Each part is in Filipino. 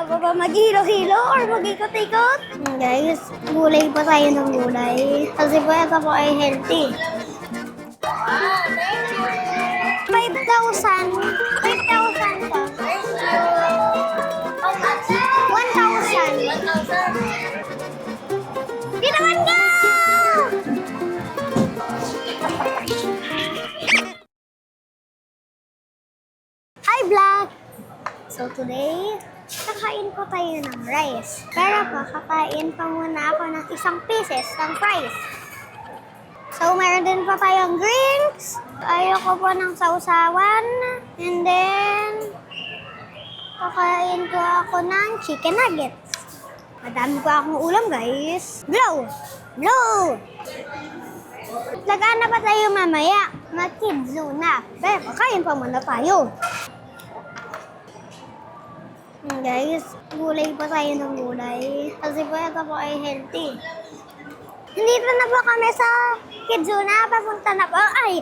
pa ba maghilo-hilo or mag-ikot-ikot? Guys, gulay pa tayo ng gulay. Kasi po ito po ay healthy. 5,000. 5,000 to. 1,000. Di naman ka! Hi, vlog! So today, kakain po tayo ng rice. Pero po, kakain pa muna ako ng isang pieces ng fries. So, meron din pa tayong drinks. Ayoko po ng sausawan. And then, kakain ko ako ng chicken nuggets. Madami pa akong ulam, guys. Blow! Blow! Lagana pa tayo mamaya. Mag-kids na. Pero, kakain pa muna tayo. Guys, gulay pa tayo ng gulay. Kasi po ito po ay healthy. Nandito na po kami sa Kidzuna. Papunta na po. Ay!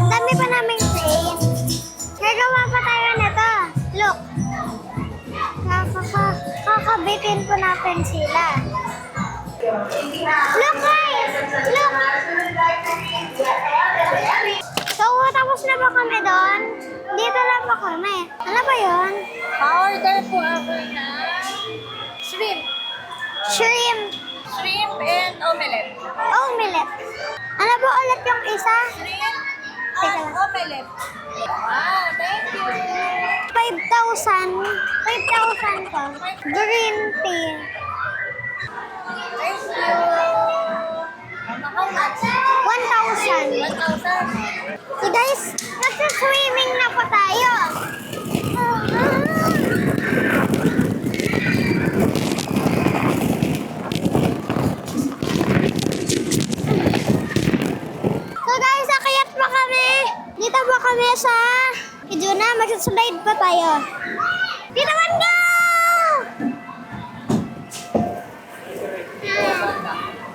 Dami pa namin train. Nagawa pa tayo nito. Look. Kakabitin po natin sila. Look guys! Look! So, tapos na ba kami doon? Dito na ba kami? Ano ba yun? Pa-order po ako na shrimp. Shrimp. Shrimp and omelette. Omelette. Ano ba ulit yung isa? Shrimp Teka and lang. omelette. Wow, thank you. 5,000. 5,000 to. Green tea. Thank you. How much? 1,000. 1,000. So guys, nagsa-swimming na po tayo. So guys, akyat pa kami. Dito pa kami sa Kidzuna. Mag-slide pa tayo. Di naman go!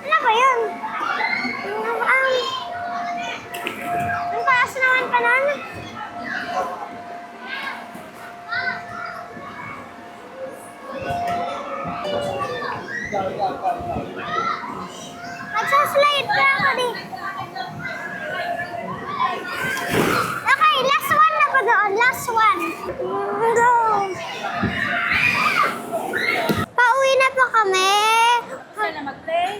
Ano ba yun? Ang taas naman pa nun. Magsaslide pa ako di. Okay, last one na pa doon. Last one. Go. Pauwi na po kami. Gusto na mag-play?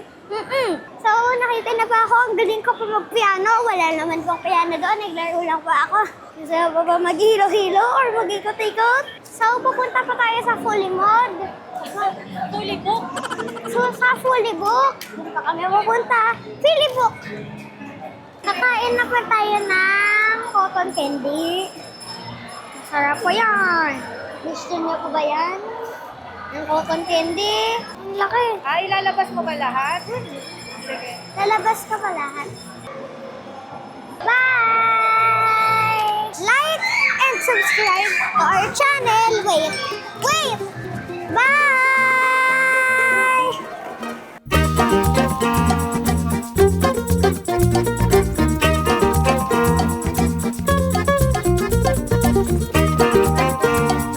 So, nakita na pa ako. Ang galing ko pa mag-piano. Wala naman pong piano doon. Naglaro lang pa ako. Gusto pa ba maghilo-hilo or mag-ikot-ikot? So, pupunta pa tayo sa Fully Mod. Fully book. So, sa Fully Book, doon pa kami pupunta. Fully Book. Kakain na pa tayo ng cotton candy. Masarap po yan. Gusto niyo po ba yan? Ang cotton candy. Ang laki. Ilalabas mo ba lahat? Sige. Lalabas ka pa lahat. Bye! Like and subscribe to our channel. Wait! Wait! Bye!